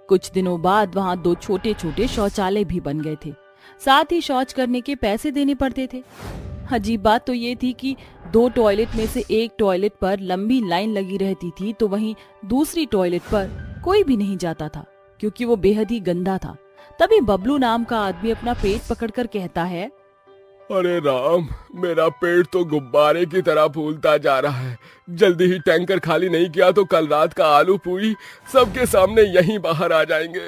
कुछ दिनों बाद वहाँ 2 छोटे छोटे शौचालय भी बन गए थे। साथ ही शौच करने के पैसे देने पड़ते थे। अजीब बात तो ये थी कि 2 टॉयलेट में से एक टॉयलेट पर लंबी लाइन लगी रहती थी, तो वहीं दूसरी टॉयलेट पर कोई भी नहीं जाता था, क्योंकि वो बेहद ही गंदा था। तभी बबलू नाम का आदमी अपना पेट पकड़कर कहता है, अरे राम, मेरा पेट तो गुब्बारे की तरह फूलता जा रहा है। जल्दी ही टैंकर खाली नहीं किया तो कल रात का आलू पूरी सबके सामने यहीं बाहर आ जाएंगे।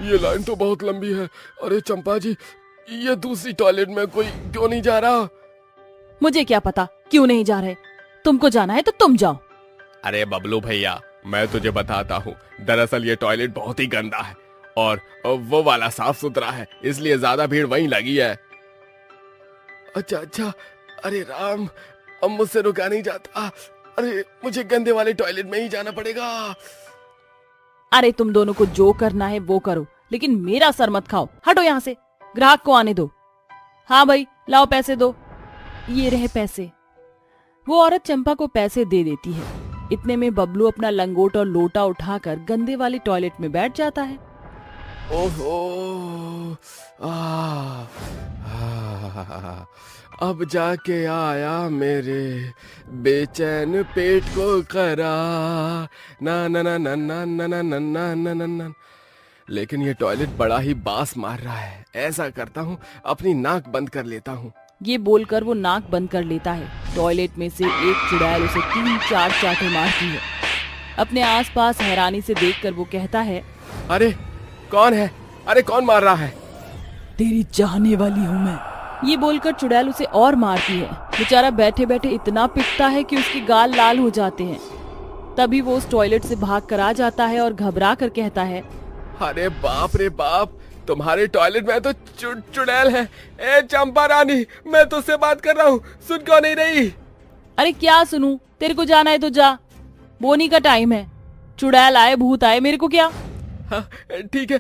ये लाइन तो बहुत लंबी है। अरे चंपा जी, ये दूसरी टॉयलेट में कोई क्यों नहीं जा रहा? मुझे क्या पता क्यों नहीं जा रहे, तुमको जाना है तो तुम जाओ। अरे बबलू भैया, मैं तुझे बताता हूँ, दरअसल ये टॉयलेट बहुत ही गंदा है और वो वाला साफ सुथरा है, इसलिए ज्यादा भीड़ वहीं लगी है। अच्छा, अरे राम, अब मुझसे रुका नहीं जाता। अरे मुझे गंदे वाले टॉयलेट में ही जाना पड़ेगा। अरे तुम दोनों को जो करना है वो करो, लेकिन मेरा सर मत खाओ। हटो यहाँ से, ग्राहक को आने दो। हाँ भाई, लाओ पैसे दो। ये रहे पैसे। वो औरत चंपा को पैसे दे देती है। इतने में बबलू अपना लंगोट और लोटा उठाकर गंदे वाले टॉयलेट में बैठ जाता है। ओहो, अब जाके आया मेरे बेचैन पेट को करार। ना ना ना ना ना ना ना ना ना ना ना ना। लेकिन ये टॉयलेट बड़ा ही बास मार रहा है। ऐसा करता हूँ, अपनी नाक बंद कर लेता हूँ। ये बोलकर वो नाक बंद कर लेता है। टॉयलेट में से एक चुड़ैल उसे 3-4 चांटे मारती है। अपने आसपास हैरानी से देखकर वो कहता है, अरे कौन है? अरे कौन मार रहा है? तेरी चाहने वाली हूँ मैं। ये बोलकर चुड़ैल उसे और मारती है। बेचारा बैठे बैठे इतना पिटता है कि उसके गाल लाल हो जाते हैं। तभी वो उस टॉयलेट से भाग कर आ जाता है और घबरा कर कहता है, अरे बाप रे बाप, तुम्हारे टॉयलेट में तो चुड़ैल है। ए चंपा रानी, मैं तुझसे बात कर रहा हूँ, सुन क्यों नहीं रही? अरे क्या सुनूं, तेरे को जाना है तो जा, बोनी का टाइम है। चुड़ैल आए भूत आए, मेरे को क्या। हाँ, ठीक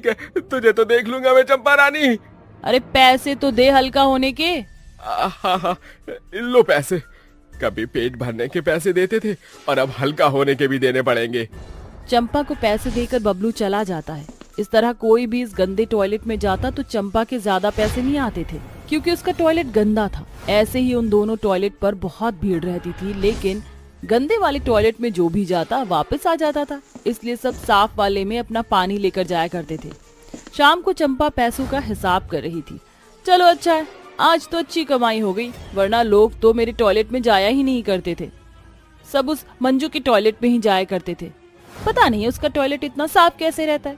है, तुझे तो देख लूंगा मैं चंपा रानी। अरे पैसे तो दे हल्का होने के। हाँ, लो पैसे। कभी पेट भरने के पैसे देते थे और अब हल्का होने के भी देने पड़ेंगे। चंपा को पैसे देकर बबलू चला जाता है। इस तरह कोई भी इस गंदे टॉयलेट में जाता तो चंपा के ज्यादा पैसे नहीं आते थे, क्योंकि उसका टॉयलेट गंदा था। ऐसे ही उन दोनों टॉयलेट पर बहुत भीड़ रहती थी, लेकिन गंदे वाले टॉयलेट में जो भी जाता वापस आ जाता था। इसलिए सब साफ वाले में अपना पानी लेकर जाया करते थे। शाम को चंपा पैसों का हिसाब कर रही थी। चलो अच्छा है, आज तो अच्छी कमाई हो गई, वरना लोग तो मेरे टॉयलेट में जाया ही नहीं करते थे। सब उस मंजू के टॉयलेट में ही जाया करते थे। पता नहीं उसका टॉयलेट इतना साफ कैसे रहता है।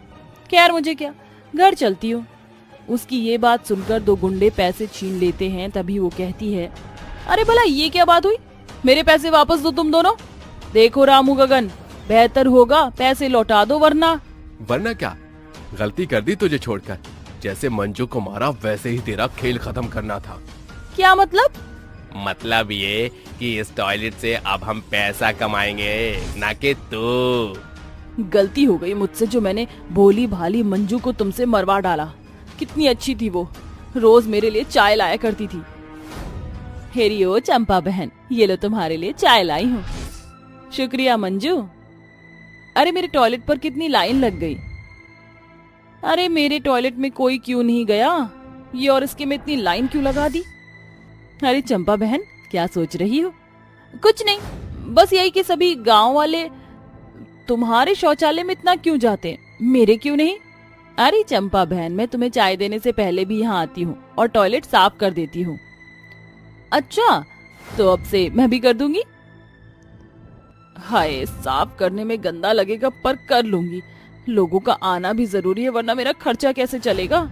खैर मुझे क्या, घर चलती हूँ। उसकी ये बात सुनकर 2 गुंडे पैसे छीन लेते हैं। तभी वो कहती है, अरे भला ये क्या बात हुई, मेरे पैसे वापस दो तुम दोनों। देखो रामू गगन, बेहतर होगा पैसे लौटा दो, वरना क्या गलती कर दी तुझे छोड़कर? जैसे मंजू को मारा वैसे ही तेरा खेल खत्म करना था। क्या मतलब? मतलब ये कि इस टॉयलेट से अब हम पैसा कमाएंगे, ना कि तू। गलती हो गई मुझसे जो मैंने भोली भाली मंजू को तुमसे मरवा डाला। कितनी अच्छी थी वो, रोज मेरे लिए चाय लाया करती थी। हेरियो चंपा बहन, ये लो तुम्हारे लिए चाय लाई हूँ। शुक्रिया मंजू। अरे मेरे टॉयलेट पर कितनी लाइन लग गई। अरे मेरे टॉयलेट में कोई क्यों नहीं गया, ये और इसके में इतनी लाइन क्यों लगा दी। अरे चंपा बहन, क्या सोच रही हो? कुछ नहीं, बस यही कि सभी गांव वाले तुम्हारे शौचालय में इतना क्यों जाते हैं, मेरे क्यों नहीं? अरे चंपा बहन, मैं तुम्हें चाय देने से पहले भी यहाँ आती हूँ और टॉयलेट साफ कर देती हूँ। अच्छा, तो अब से मैं भी कर दूंगी। हाय, साफ करने में गंदा लगेगा पर कर लूंगी। लोगों का आना भी जरूरी है, वरना मेरा खर्चा कैसे चलेगा।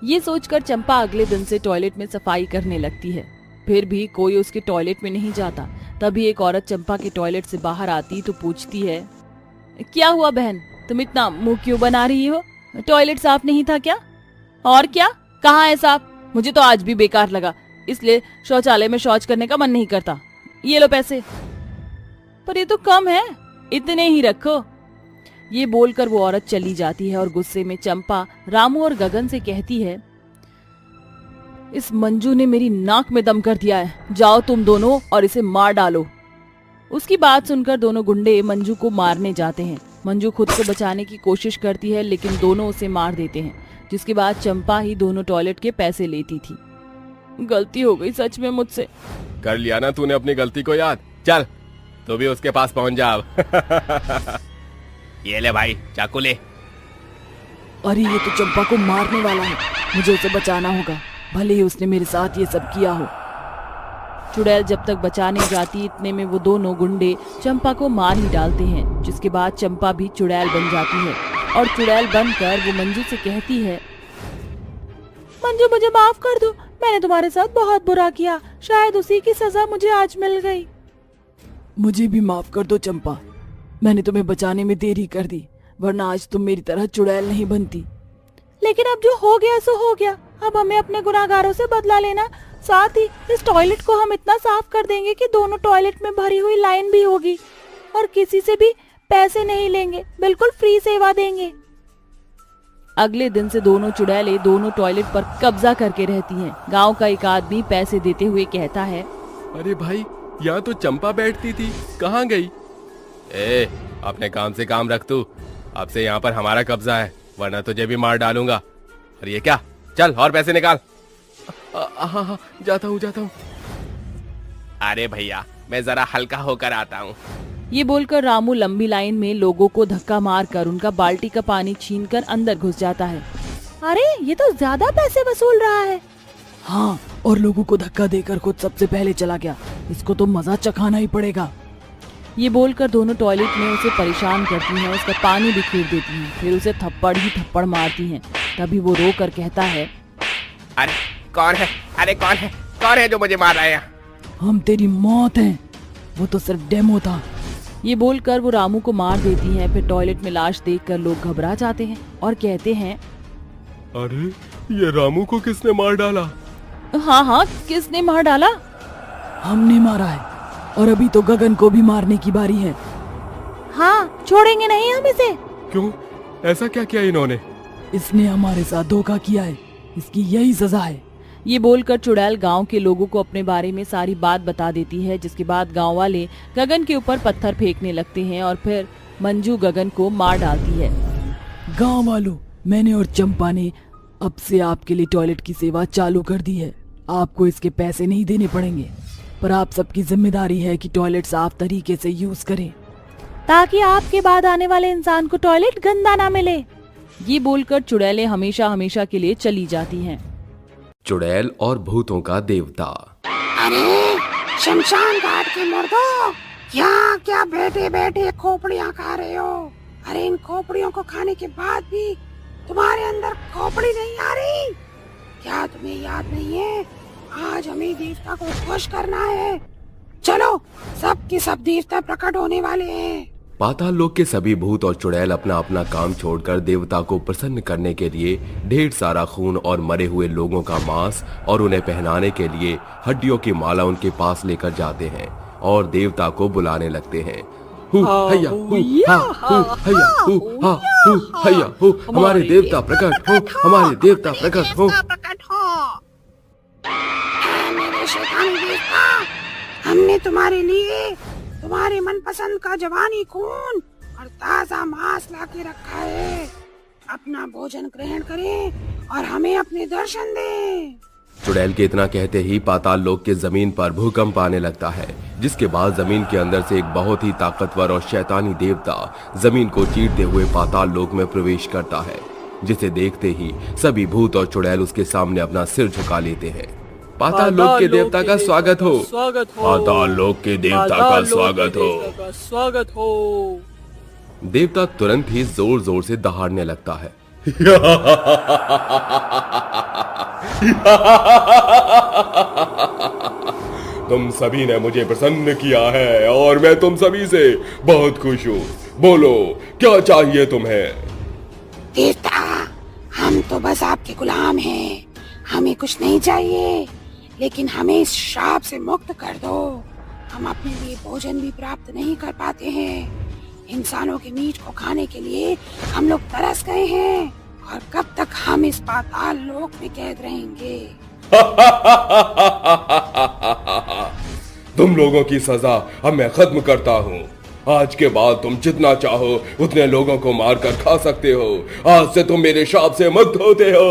ये सोचकर चंपा अगले दिन से टॉयलेट में सफाई करने लगती है। फिर भी कोई उसके टॉयलेट में नहीं जाता। तभी एक औरत चंपा के टॉयलेट से बाहर आती तो पूछती है, क्या हुआ बहन, तुम इतना मुंह क्यों बना रही हो? टॉयलेट साफ नहीं था क्या? और क्या, कहाँ है साफ? मुझे तो आज भी बेकार लगा, इसलिए शौचालय में शौच करने का मन नहीं करता। ये लो पैसे। पर ये तो कम है, इतने ही रखो। ये बोलकर वो औरत चली जाती है और गुस्से में चंपा रामू और गगन से कहती है, इस मंजू ने मेरी नाक में दम कर दिया है, जाओ तुम दोनों और इसे मार डालो। उसकी बात सुनकर दोनों गुंडे मंजू को मारने जाते हैं। मंजू खुद को बचाने की कोशिश करती है लेकिन दोनों उसे मार देते हैं, जिसके बाद चंपा ही दोनों टॉयलेट के पैसे लेती थी। गलती हो गई सच में मुझसे। कर लिया ना तूने अपनी गलती को याद। चल तू भी उसके पास पहुंच जा अब। ये ले भाई चाकू ले। अरे ये तो चंपा को मारने वाला है, मुझे उसे बचाना होगा, भले ही उसने मेरे साथ ये सब किया हो। चुड़ैल जब तक बचाने जाती इतने में वो दोनों गुंडे चंपा को मार ही डालते हैं, जिसके बाद चंपा भी चुड़ैल बन जाती है और चुड़ैल बनकर वो मंजू से कहती है, मंजू मुझे माफ कर दो, मैंने तुम्हारे साथ बहुत बुरा किया, शायद उसी की सजा मुझे आज मिल गई। मुझे भी माफ कर दो चंपा, मैंने तुम्हें बचाने में देरी कर दी, वरना आज तुम मेरी तरह चुड़ैल नहीं बनती। लेकिन अब जो हो गया सो हो गया, अब हमें अपने गुनाहगारों से बदला लेना, साथ ही इस टॉयलेट को हम इतना साफ कर देंगे कि दोनों टॉयलेट में भरी हुई लाइन भी होगी और किसी से भी पैसे नहीं लेंगे, बिल्कुल फ्री सेवा देंगे। अगले दिन से दोनों चुड़ैलें दोनों टॉयलेट पर कब्जा करके रहती हैं। गांव का एक आदमी पैसे देते हुए कहता है, अरे भाई यहाँ तो चंपा बैठती थी, कहाँ गई? ए अपने काम से काम रख तू, अब से यहाँ पर हमारा कब्जा है, वरना तुझे भी मार डालूंगा। और ये क्या, चल और पैसे निकाल। हाँ जाता हूँ। अरे भैया मैं जरा हल्का होकर आता हूँ। ये बोलकर रामू लंबी लाइन में लोगों को धक्का मारकर उनका बाल्टी का पानी छीनकर अंदर घुस जाता है। अरे ये तो ज्यादा पैसे वसूल रहा है। हाँ, और लोगों को धक्का देकर खुद सबसे पहले चला गया, इसको तो मजा चखाना ही पड़ेगा। ये बोलकर दोनों टॉयलेट में उसे परेशान करती हैं, उसका पानी बिखेर देती हैं, फिर उसे थप्पड़ ही थप्पड़ मारती हैं। तभी वो रो कर कहता है, अरे कौन है? अरे कौन है जो मुझे मार रहा है? हम तेरी मौत हैं, वो तो सिर्फ डेमो था। ये बोलकर वो रामू को मार देती हैं। फिर टॉयलेट में लाश देखकर लोग घबरा जाते हैं और कहते हैं, अरे ये रामू को किसने मार डाला? हाँ किसने मार डाला? हमने मारा है, और अभी तो गगन को भी मारने की बारी है। हाँ छोड़ेंगे नहीं हम इसे। क्यों, ऐसा क्या किया इन्होंने? इसने हमारे साथ धोखा किया है, इसकी यही सजा है। ये बोलकर चुड़ैल गांव के लोगों को अपने बारे में सारी बात बता देती है, जिसके बाद गांव वाले गगन के ऊपर पत्थर फेंकने लगते हैं और फिर मंजू गगन को मार डालती है। गांव वालों, मैंने और चंपा ने अब से आपके लिए टॉयलेट की सेवा चालू कर दी है। आपको इसके पैसे नहीं देने पड़ेंगे, पर आप सबकी जिम्मेदारी है कि टॉयलेट साफ तरीके से यूज करें, ताकि आपके बाद आने वाले इंसान को टॉयलेट गंदा ना मिले। ये बोलकर चुड़ैलें हमेशा हमेशा के लिए चली जाती हैं। चुड़ैल और भूतों का देवता। अरे शमशान घाट के मुर्दों, यहाँ क्या बैठे बैठे खोपड़ियाँ खा रहे हो? अरे इन खोपड़ियों को खाने के बाद भी तुम्हारे अंदर खोपड़ी नहीं आ रही? क्या तुम्हें याद नहीं है, आज हमें देवता को खुश करना है। चलो, सब के सब देवता प्रकट होने वाले हैं। पाताल लोक के सभी भूत और चुड़ैल अपना अपना काम छोड़कर देवता को प्रसन्न करने के लिए ढेर सारा खून और मरे हुए लोगों का मांस और उन्हें पहनाने के लिए हड्डियों की माला उनके पास लेकर जाते हैं और देवता को बुलाने लगते हैं। हैया हु हा हु हैया हु हा हु हैया हु, हमारे देवता प्रकट हो, हमारे देवता प्रकट हो। मेरे शैतानी देवता, हमने तुम्हारे लिए तुम्हारे मनपसंद का जवानी खून और ताजा मांस लाके रखा है। अपना भोजन ग्रहण करें और हमें अपने दर्शन दें। चुड़ैल के इतना कहते ही पाताल लोक के जमीन पर भूकंप आने लगता है, जिसके बाद जमीन के अंदर से एक बहुत ही ताकतवर और शैतानी देवता जमीन को चीरते हुए पाताल लोक में प्रवेश करता है, जिसे देखते ही सभी भूत और चुड़ैल उसके सामने अपना सिर झुका लेते हैं। पाताल लोक के देवता का स्वागत हो, पाताल लोक के देवता का स्वागत हो। देवता तुरंत ही जोर जोर से दहाड़ने लगता है। तुम सभी ने मुझे प्रसन्न किया है और मैं तुम सभी से बहुत खुश हूँ। बोलो क्या चाहिए तुम्हें? देवता, हम तो बस आपके गुलाम हैं, हमें कुछ नहीं चाहिए, लेकिन हमें इस श्राप से मुक्त कर दो। हम अपने लिए भोजन भी प्राप्त नहीं कर पाते हैं। इंसानों के मीट को खाने के लिए हम लोग तरस गए हैं, और कब तक हम इस पाताल लोक में कैद रहेंगे? तुम लोगों की सजा अब मैं खत्म करता हूँ। आज के बाद तुम जितना चाहो उतने लोगों को मारकर खा सकते हो। आज से तुम मेरे शाप से मुक्त होते हो।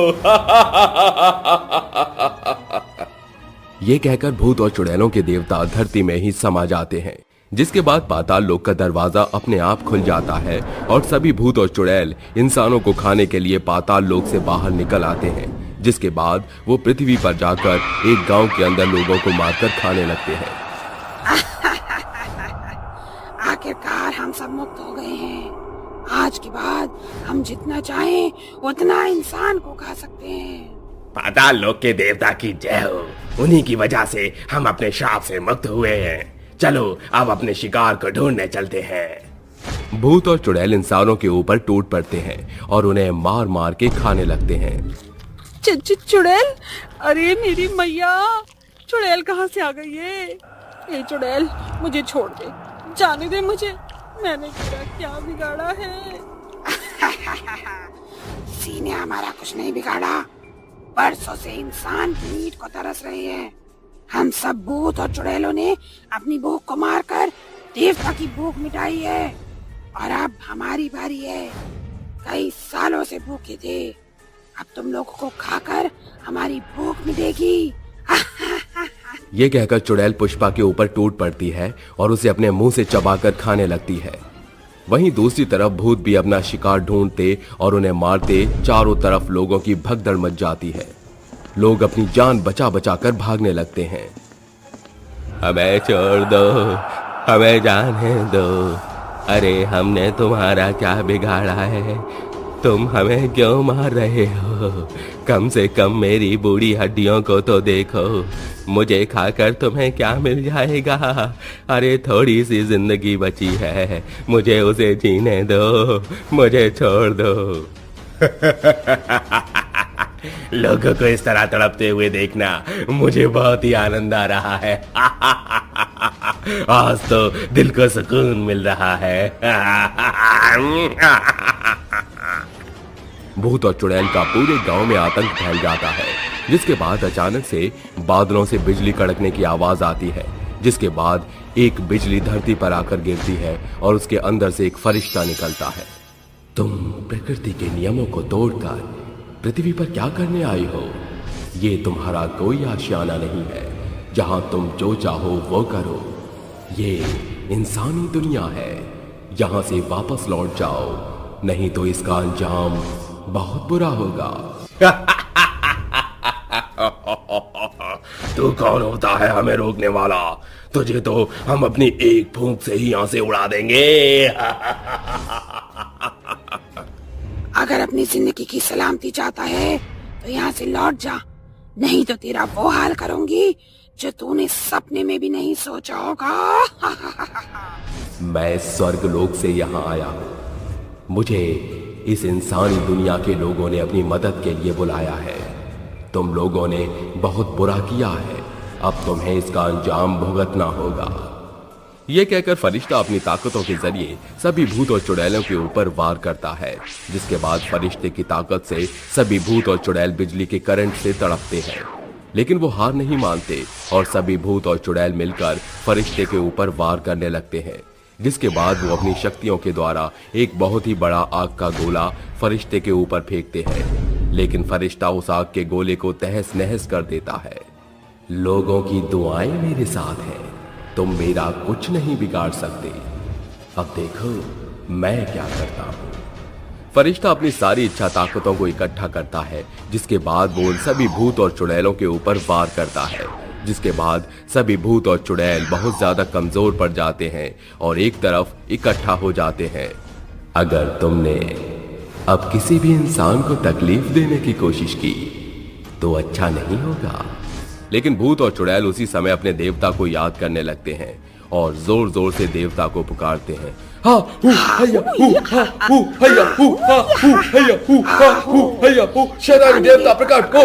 ये कहकर भूत और चुड़ैलों के देवता धरती में ही समा जाते हैं, जिसके बाद पाताल लोक का दरवाजा अपने आप खुल जाता है और सभी भूत और चुड़ैल इंसानों को खाने के लिए पाताल लोक से बाहर निकल आते हैं। जिसके बाद वो पृथ्वी पर जाकर एक गांव के अंदर लोगों को मारकर खाने लगते हैं। आखिरकार हम सब मुक्त हो गए हैं। आज के बाद हम जितना चाहें उतना इंसान को खा सकते हैं। पाताल लोक के देवता की जय हो। उन्हीं की वजह से हम अपने शाप से मुक्त हुए हैं। चलो अब अपने शिकार को ढूंढने चलते हैं। भूत और चुड़ैल इंसानों के ऊपर टूट पड़ते हैं और उन्हें मार मार के खाने लगते हैं। चुड़ैल, अरे मेरी मैया, चुड़ैल कहाँ से आ गई है? ए चुड़ैल, मुझे छोड़ दे, जाने दे मुझे। मैंने तेरा क्या बिगाड़ा है? सीने हमारा कुछ नहीं बिगाड़ा। बरसों से इंसान की मीट को तरस रहे हैं। हम सब भूत और चुड़ैलों ने अपनी भूख को मारकर देवता की भूख मिटाई है और अब हमारी बारी है। कई सालों से भूखे थे, अब तुम लोगों को खाकर हमारी भूख मिटेगी। ये कहकर चुड़ैल पुष्पा के ऊपर टूट पड़ती है और उसे अपने मुंह से चबाकर खाने लगती है। वहीं दूसरी तरफ भूत भी अपना शिकार ढूंढते और उन्हें मारते चारों तरफ लोगों की भगदड़ मच जाती है। लोग अपनी जान बचा बचा कर भागने लगते हैं। हमें छोड़ दो, हमें जाने दो। अरे हमने तुम्हारा क्या बिगाड़ा है? तुम हमें क्यों मार रहे हो? कम से कम मेरी बूढ़ी हड्डियों को तो देखो। मुझे खाकर तुम्हें क्या मिल जाएगा? अरे थोड़ी सी जिंदगी बची है, मुझे उसे जीने दो, मुझे छोड़ दो। लोगों को इस तरह तड़पते हुए देखना मुझे बहुत ही आनंद आ रहा है। आज तो दिल को सुकून मिल रहा है। भूत और चुड़ैल का पूरे गांव में आतंक फैल जाता है, जिसके बाद अचानक से बादलों से बिजली कड़कने की आवाज आती है। जिसके बाद एक बिजली धरती पर आकर गिरती है और उसके अंदर से एक फरिश्ता निकलता है। तुम प्रकृति के नियमों को तोड़कर पृथ्वी पर क्या करने आई हो? ये तुम्हारा कोई आशियाना नहीं है जहां तुम जो चाहो वो करो। ये इंसानी दुनिया है, यहां से वापस लौट जाओ, नहीं तो इसका अंजाम बहुत बुरा होगा। तू कौन होता है हमें रोकने वाला? तुझे तो हम अपनी एक फूंक से ही यहां से उड़ा देंगे। अगर अपनी जिंदगी की सलामती चाहता है तो यहाँ से लौट जा, नहीं तो तेरा वो हाल करूंगी जो तूने सपने में भी नहीं सोचा होगा। मैं स्वर्ग लोक से यहाँ आया हूँ। मुझे इस इंसानी दुनिया के लोगों ने अपनी मदद के लिए बुलाया है। तुम लोगों ने बहुत बुरा किया है, अब तुम्हें इसका अंजाम भुगतना होगा। ये कहकर फरिश्ता अपनी ताकतों के जरिए सभी भूत और चुड़ैलों के ऊपर वार करता है, जिसके बाद फरिश्ते की ताकत से सभी भूत और चुड़ैल बिजली के करंट से तड़पते हैं। लेकिन वो हार नहीं मानते और सभी भूत और चुड़ैल मिलकर फरिश्ते के ऊपर वार करने लगते हैं, जिसके बाद वो अपनी शक्तियों के द्वारा एक बहुत ही बड़ा आग का गोला फरिश्ते के ऊपर फेंकते हैं। लेकिन फरिश्ता उस आग के गोले को तहस नहस कर देता है। लोगों की दुआएं मेरे साथ हैं, तुम मेरा कुछ नहीं बिगाड़ सकते। अब देखो मैं क्या करता हूँ। फरिश्ता अपनी सारी इच्छा ताकतों को इकट्ठा करता है, जिसके बाद वो उन सभी भूत और चुड़ैलों के ऊपर वार करता है। जिसके बाद सभी भूत और चुड़ैल बहुत ज्यादा कमजोर पड़ जाते हैं और एक तरफ इकट्ठा हो जाते हैं। अगर तुमने अब किसी भी इंसान को तकलीफ देने की कोशिश की तो अच्छा नहीं होगा। लेकिन भूत और चुड़ैल उसी समय अपने देवता को याद करने लगते हैं और जोर जोर से देवता को पुकारते हैं। हा हू हैया हू हा हू हैया हू हा हू हैया हू हा हू हैया हू। शैतानी देवता प्रकट हो,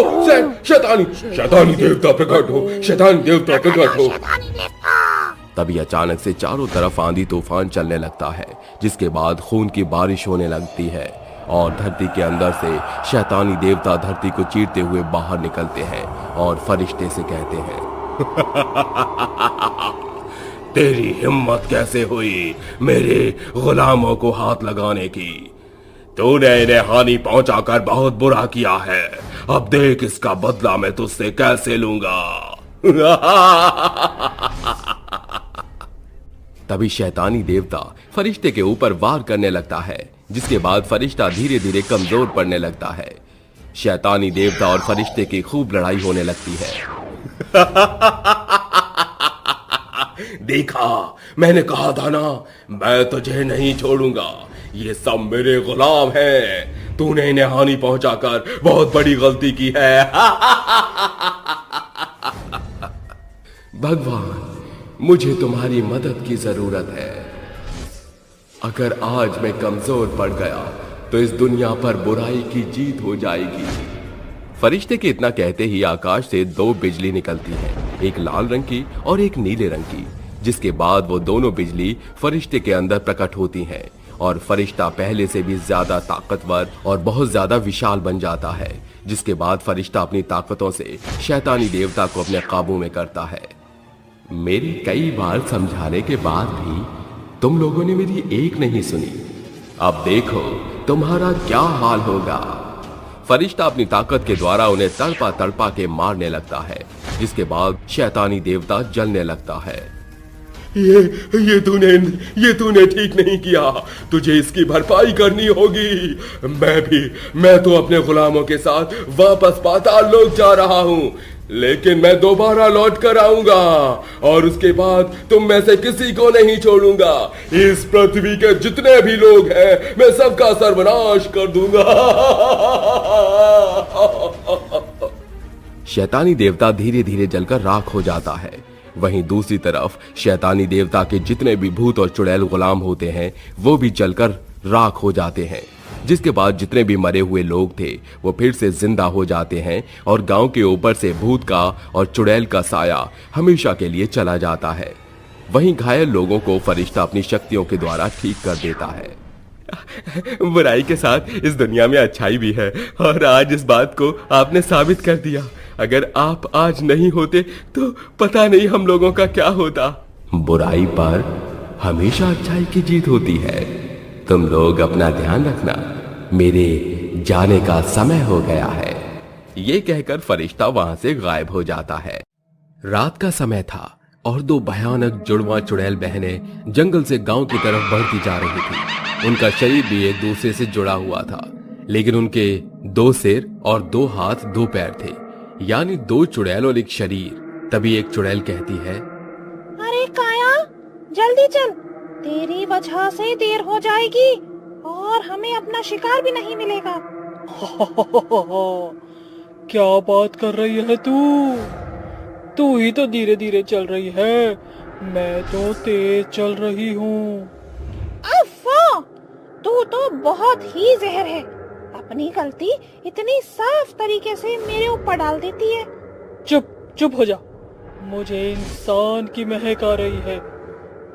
शैतानी देवता प्रकट हो, शैतानी देवता प्रकट हो। तभी अचानक से चारों तरफ आंधी तूफान चलने लगता है, जिसके बाद खून की बारिश होने लगती है और धरती के अंदर से शैतानी देवता धरती को चीरते हुए बाहर निकलते हैं और फरिश्ते से कहते हैं तेरी हिम्मत कैसे हुई मेरे गुलामों को हाथ लगाने की? तूने इन्हें हानि पहुंचाकर बहुत बुरा किया है। अब देख इसका बदला मैं तुझसे कैसे लूंगा। तभी शैतानी देवता फरिश्ते के ऊपर वार करने लगता है, जिसके बाद फरिश्ता धीरे धीरे कमजोर पड़ने लगता है। शैतानी देवता और फरिश्ते की खूब लड़ाई होने लगती है। देखा, मैंने कहा था ना, मैं तुझे नहीं छोड़ूंगा। ये सब मेरे गुलाम हैं। तूने इन्हें हानि पहुंचाकर बहुत बड़ी गलती की है। भगवान, मुझे तुम्हारी मदद की जरूरत है। अगर आज मैं कमजोर पड़ गया तो इस दुनिया पर बुराई की जीत हो जाएगी। फरिश्ते के इतना कहते ही आकाश से दो बिजली निकलती है, एक लाल रंग की और एक नीले रंग की, जिसके बाद वो दोनों बिजली फरिश्ते के अंदर प्रकट होती हैं और फरिश्ता पहले से भी ज्यादा ताकतवर और बहुत ज्यादा विशाल बन जाता है। जिसके बाद फरिश्ता अपनी ताकतों से शैतानी देवता को अपने काबू में करता है। मेरी कई बार समझाने के बाद भी तुम लोगों ने मेरी एक नहीं सुनी। अब देखो तुम्हारा क्या हाल होगा। फरिश्ता अपनी ताकत के द्वारा उन्हें तड़पा तड़पा के मारने लगता है, जिसके बाद शैतानी देवता जलने लगता है। ये तूने ठीक नहीं किया। तुझे इसकी भरपाई करनी होगी। मैं तो अपने गुलामों के साथ वापस पाताल लोक जा रहा हूँ, लेकिन मैं दोबारा लौट कर आऊंगा और उसके बाद तुम में से किसी को नहीं छोड़ूंगा। इस पृथ्वी के जितने भी लोग हैं मैं सबका सर्वनाश कर दूंगा। शैतानी देवता धीरे धीरे जलकर राख हो जाता है। वहीं दूसरी तरफ शैतानी देवता के जितने भी भूत और चुड़ैल गुलाम होते हैं वो भी जलकर राख हो जाते हैं, जिसके बाद जितने भी मरे हुए लोग थे वो फिर से जिंदा हो जाते हैं और गांव के ऊपर से भूत का और चुड़ैल का साया हमेशा के लिए चला जाता है। वहीं घायल लोगों को फरिश्ता अपनी शक्तियों के द्वारा ठीक कर देता है। बुराई के साथ इस दुनिया में अच्छाई भी है और आज इस बात को आपने साबित कर दिया। अगर आप आज नहीं होते तो पता नहीं हम लोगों का क्या होता। बुराई पर हमेशा अच्छाई की जीत होती है। तुम लोग अपना ध्यान रखना, मेरे जाने का समय हो गया है। ये कहकर फरिश्ता वहां से गायब हो जाता है। रात का समय था और दो भयानक जुड़वा चुड़ैल बहनें जंगल से गांव की तरफ बढ़ती जा रही थी। उनका शरीर भी एक दूसरे से जुड़ा हुआ था, लेकिन उनके दो सिर और दो हाथ दो पैर थे, यानी दो चुड़ैल और एक शरीर। तभी एक चुड़ैल कहती है, अरे काया, जल्दी चल, तेरी वजह से देर हो जाएगी और हमें अपना शिकार भी नहीं मिलेगा। क्या बात कर रही है तू ही तो धीरे धीरे चल रही है, मैं तो तेज चल रही हूँ। अफ़्फ़ा, तू तो बहुत ही जहर है। अपनी गलती इतनी साफ तरीके से मेरे ऊपर डाल देती है। चुप हो जा, मुझे इंसान की महक आ रही है।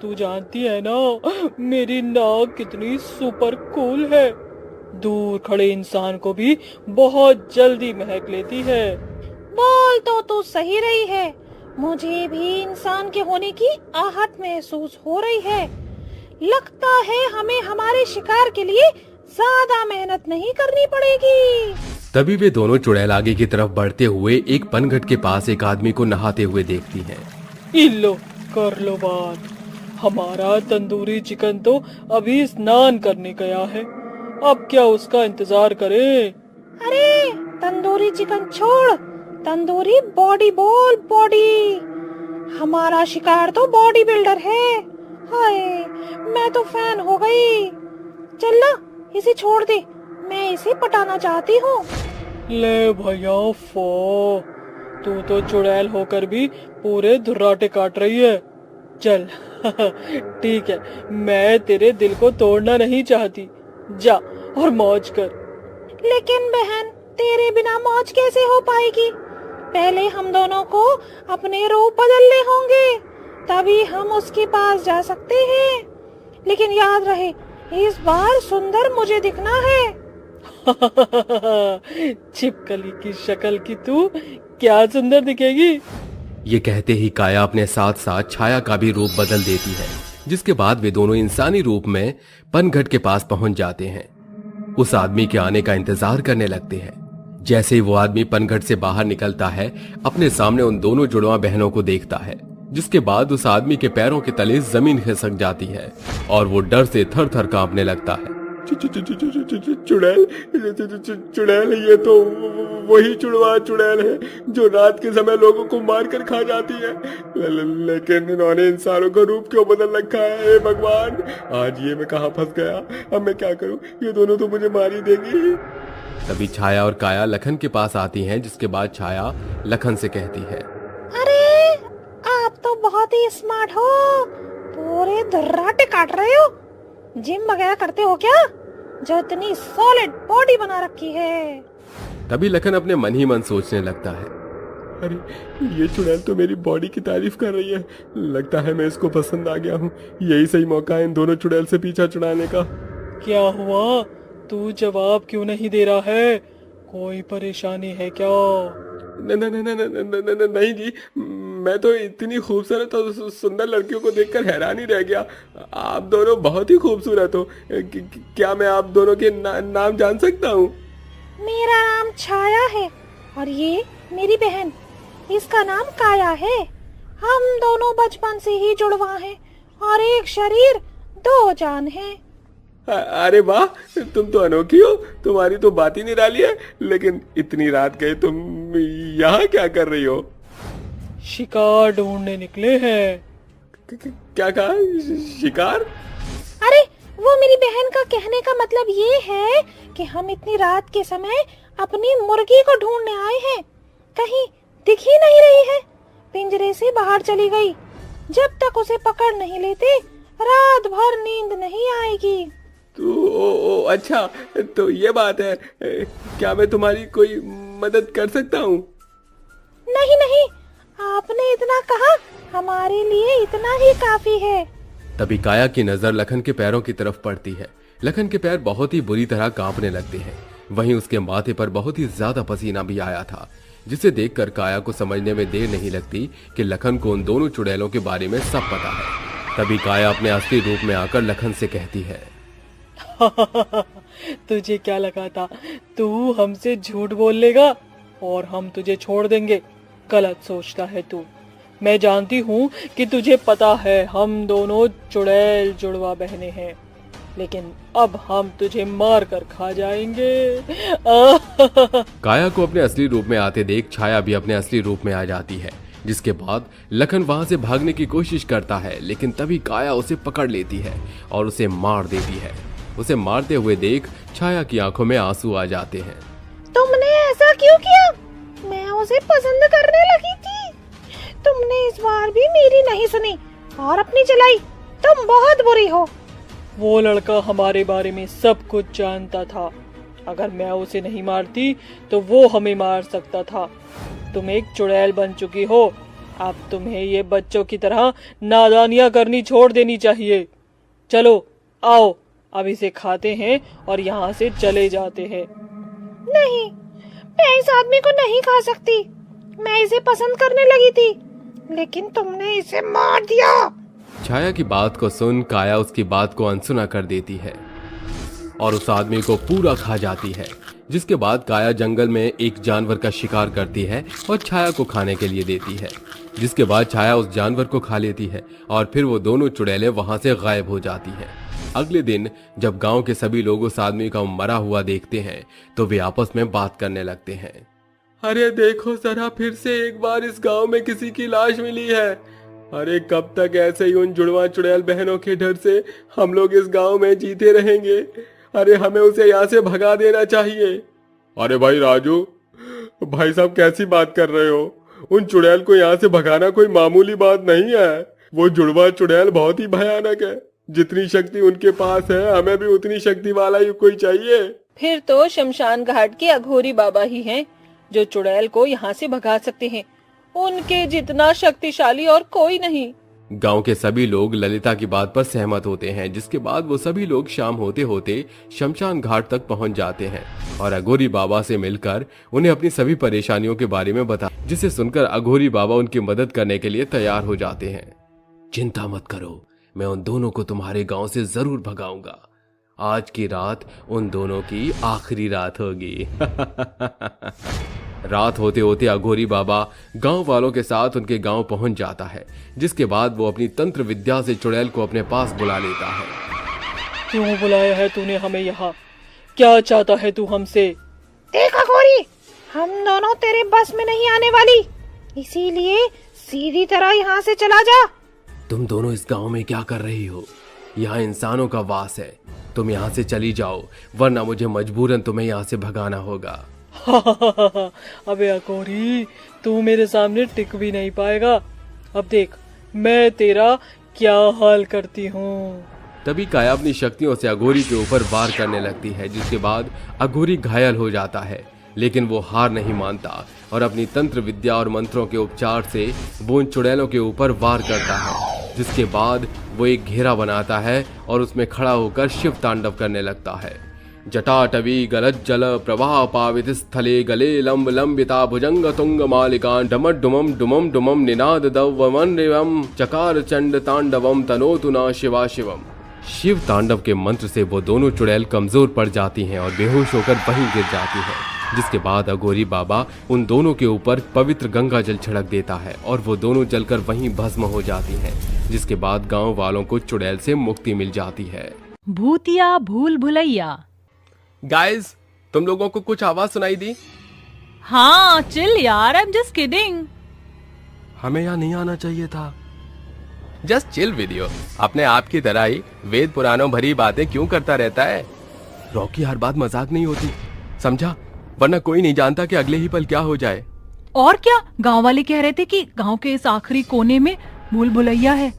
तू जानती है ना मेरी नाक कितनी सुपर कूल है, दूर खड़े इंसान को भी बहुत जल्दी महक लेती है। बोल तो तू सही रही है, मुझे भी इंसान के होने की आहट महसूस हो रही है। लगता है हमें हमारे शिकार के लिए ज्यादा मेहनत नहीं करनी पड़ेगी। तभी वे दोनों चुड़ैल आगे की तरफ बढ़ते हुए एक पनघट के पास एक आदमी को नहाते हुए देखती हैं। इल्लो कर लो बात, हमारा तंदूरी चिकन तो अभी स्नान करने गया है, अब क्या उसका इंतजार करें? अरे तंदूरी चिकन छोड़, तंदूरी बॉडी बोल बॉडी। हमारा शिकार तो बॉडी बिल्डर है। हाय, मैं तो फैन हो गई। चल ना, इसे छोड़ दे, मैं इसे पटाना चाहती हूँ। ले भैया फो, तू तो चुड़ैल होकर भी पूरे धुर्राटे काट रही है। चल ठीक है, मैं तेरे दिल को तोड़ना नहीं चाहती, जा और मौज कर। लेकिन बहन, तेरे बिना मौज कैसे हो पाएगी? पहले हम दोनों को अपने रूप बदलने होंगे, तभी हम उसके पास जा सकते हैं। लेकिन याद रहे, इस बार सुंदर मुझे दिखना है। छिपकली की शक्ल की तू क्या सुंदर दिखेगी। ये कहते ही काया अपने साथ साथ छाया का भी रूप बदल देती है, जिसके बाद वे दोनों इंसानी रूप में पनघट के पास पहुंच जाते हैं। उस आदमी के आने का इंतजार करने लगते हैं। जैसे ही वो आदमी पनघट से बाहर निकलता है, अपने सामने उन दोनों जुड़वा बहनों को देखता है, जिसके बाद उस आदमी के पैरों के तले जमीन खिसक जाती है और वो डर से थर थर कांपने लगता है। चुड़ैल, चुड़ैल, ये तो वही चुड़वा चुड़ैल है जो रात के समय लोगों को मार कर खा जाती है। लेकिन इन्होंने इंसानों का रूप क्यों बदल रखा है? हे भगवान, आज ये मैं कहाँ फंस गया? अब मैं क्या करूँ? ये दोनों तो मुझे मार ही देगी। तभी छाया और काया लखन के पास आती हैं, जिसके बाद छाया लखन से कहती है, अरे आप तो बहुत ही स्मार्ट हो, पूरे धर्राटे काट रहे हो। जिम वगैरह करते हो क्या, जो इतनी सॉलिड बॉडी बना रखी है? तभी लखन अपने मन ही मन सोचने लगता है, अरे ये चुड़ैल तो मेरी बॉडी की तारीफ कर रही है। लगता है मैं इसको पसंद आ गया हूँ। यही सही मौका है इन दोनों चुड़ैल से पीछा छुड़ाने का। क्या हुआ? तू जवाब क्यों नहीं दे रहा है? कोई परेशानी है क्या? नहीं जी, मैं तो इतनी खूबसूरत और सुंदर लड़कियों को देखकर हैरान ही रह गया। आप दोनों बहुत ही खूबसूरत हो। क्या मैं आप दोनों के नाम जान सकता हूँ? मेरा नाम छाया है और ये मेरी बहन, इसका नाम काया है। हम दोनों बचपन से ही जुड़वा हैं और एक शरीर दो जान हैं। अरे वाह, तुम तो अनोखी हो। तुम्हारी तो बात ही निराली है। लेकिन इतनी रात गए तुम यहाँ क्या कर रही हो? शिकार ढूंढने निकले हैं। क्या कहा? शिकार? अरे वो मेरी बहन का कहने का मतलब ये है कि हम इतनी रात के समय अपनी मुर्गी को ढूंढने आए हैं। कहीं दिख ही नहीं रही है, पिंजरे से बाहर चली गई। जब तक उसे पकड़ नहीं लेते रात भर नींद नहीं आएगी। तो अच्छा, तो ये बात है। क्या मैं तुम्हारी कोई मदद कर सकता हूँ? नहीं नहीं, आपने इतना कहा, हमारे लिए इतना ही काफी है। तभी काया की नजर लखन के पैरों की तरफ पड़ती है। लखन के पैर बहुत ही बुरी तरह कांपने लगते हैं। वहीं उसके माथे पर बहुत ही ज्यादा पसीना भी आया था, जिसे देखकर काया को समझने में देर नहीं लगती कि लखन को उन दोनों चुड़ैलों के बारे में सब पता है। तभी काया अपने असली रूप में आकर लखन से कहती है, तुझे क्या लगा था तू हमसे झूठ बोल लेगा और हम तुझे छोड़ देंगे? गलत सोचता है तू। मैं जानती हूँ कि तुझे पता है हम दोनों चुड़ैल जुड़वा बहनें हैं, लेकिन अब हम तुझे मार कर खा जाएंगे। काया को अपने असली रूप में आते देख छाया भी अपने असली रूप में आ जाती है, जिसके बाद लखन वहां से भागने की कोशिश करता है, लेकिन तभी काया उसे पकड़ लेती है और उसे मार देती है। उसे मारते हुए देख छाया की आंखों में आंसू आ जाते हैं। तुमने ऐसा क्यों किया? मैं उसे पसंद करने लगी थी। तुमने इस बार भी मेरी नहीं सुनी और अपनी चलाई। तुम बहुत बुरी हो। वो लड़का हमारे बारे में सब कुछ जानता था। अगर मैं उसे नहीं मारती तो वो हमें मार सकता था। तुम एक चुड़ैल बन चुकी हो। अब तुम्हें ये बच्चों की तरह नादानियां करनी छोड़ देनी चाहिए। चलो आओ, अब इसे खाते हैं और यहाँ से चले जाते हैं। नहीं, मैं इस आदमी को नहीं खा सकती। मैं इसे पसंद करने लगी थी, लेकिन तुमने इसे मार दिया। छाया की बात को सुन काया उसकी बात को अनसुना कर देती है और उस आदमी को पूरा खा जाती है, जिसके बाद काया जंगल में एक जानवर का शिकार करती है और छाया को खाने के लिए देती है, जिसके बाद छाया उस जानवर को खा लेती है और फिर वो दोनों चुड़ैलें वहां से गायब हो जाती हैं। अगले दिन जब गांव के सभी लोग उस आदमी का मरा हुआ देखते हैं तो वे आपस में बात करने लगते हैं। अरे देखो जरा, फिर से एक बार इस गांव में किसी की लाश मिली है। अरे कब तक ऐसे ही उन जुड़वा चुड़ैल बहनों के डर से हम लोग इस गांव में जीते रहेंगे? अरे हमें उसे यहाँ से भगा देना चाहिए। अरे भाई राजू, भाई साहब कैसी बात कर रहे हो? उन चुड़ैल को यहाँ से भगाना कोई मामूली बात नहीं है। वो जुड़वा चुड़ैल बहुत ही भयानक है। जितनी शक्ति उनके पास है, हमें भी उतनी शक्ति वाला ही कोई चाहिए। फिर तो शमशान घाट के अघोरी बाबा ही हैं जो चुड़ैल को यहाँ से भगा सकते हैं। उनके जितना शक्तिशाली और कोई नहीं। गांव के सभी लोग ललिता की बात पर सहमत होते हैं, जिसके बाद वो सभी लोग शाम होते होते शमशान घाट तक पहुंच जाते हैं और अघोरी बाबा से मिलकर उन्हें अपनी सभी परेशानियों के बारे में बता, जिसे सुनकर अघोरी बाबा उनकी मदद करने के लिए तैयार हो जाते हैं। चिंता मत करो, मैं उन दोनों को तुम्हारे गांव से जरूर भगाऊंगा। आज की रात उन दोनों की आखिरी रात होगी। रात होते होते अघोरी बाबा गांव वालों के साथ उनके गांव पहुंच जाता है, जिसके बाद वो अपनी तंत्र विद्या से चुड़ैल को अपने पास बुला लेता है। क्यों बुलाया है तूने हमें यहाँ? क्या चाहता है तू हमसे? देख अघोरी, हम दोनों तेरे बस में नहीं आने वाली, इसीलिए सीधी तरह यहाँ से चला जा। तुम दोनों इस गांव में क्या कर रही हो? यहाँ इंसानों का वास है, तुम यहाँ से चली जाओ, वरना मुझे मजबूरन तुम्हें यहाँ से भगाना होगा। अबे अघोरी, तू मेरे सामने टिक भी नहीं पाएगा। अब देख मैं तेरा क्या हाल करती हूँ। तभी काया अपनी शक्तियों से अघोरी के ऊपर वार करने लगती है, जिसके बाद अघोरी घायल हो जाता है, लेकिन वो हार नहीं मानता और अपनी तंत्र विद्या और मंत्रों के उपचार से वो उन चुड़ैलों के ऊपर वार करता है, जिसके बाद वो एक घेरा बनाता है और उसमें खड़ा होकर शिव तांडव करने लगता है। जटाटवी गलज्जल प्रवाह पावित स्थले गले लंब लंबिता भुजंग तुंग मालिका डमट डुमम डुमम डुमम निनाद दवमन रिवम चकार चंड तांडवम तनोतु न शिवा शिवम। शिव तांडव के मंत्र से वो दोनों चुड़ैल कमजोर पड़ जाती हैं और बेहोश होकर वहीं गिर जाती है, जिसके बाद अघोरी बाबा उन दोनों के ऊपर पवित्र गंगा जल छिड़क देता है और वो दोनों जलकर वहीं भस्म हो जाती हैं, जिसके बाद गांव वालों को चुड़ैल से मुक्ति मिल जाती है। भूतिया भूल भुलैया। गाइस, तुम लोगों को कुछ आवाज सुनाई दी? हाँ चिल यार, आई एम जस्ट किडिंग। हमें यहाँ नहीं आना चाहिए था। जस्ट चिल वीडियो अपने आप की तरह ही वेद पुराणों भरी बातें क्यों करता रहता है? रॉकी, हर बात मजाक नहीं होती, समझा? वरना कोई नहीं जानता कि अगले ही पल क्या हो जाए। और क्या, गांव वाले कह रहे थे कि गांव के इस आखिरी कोने में भूल भुलैया है,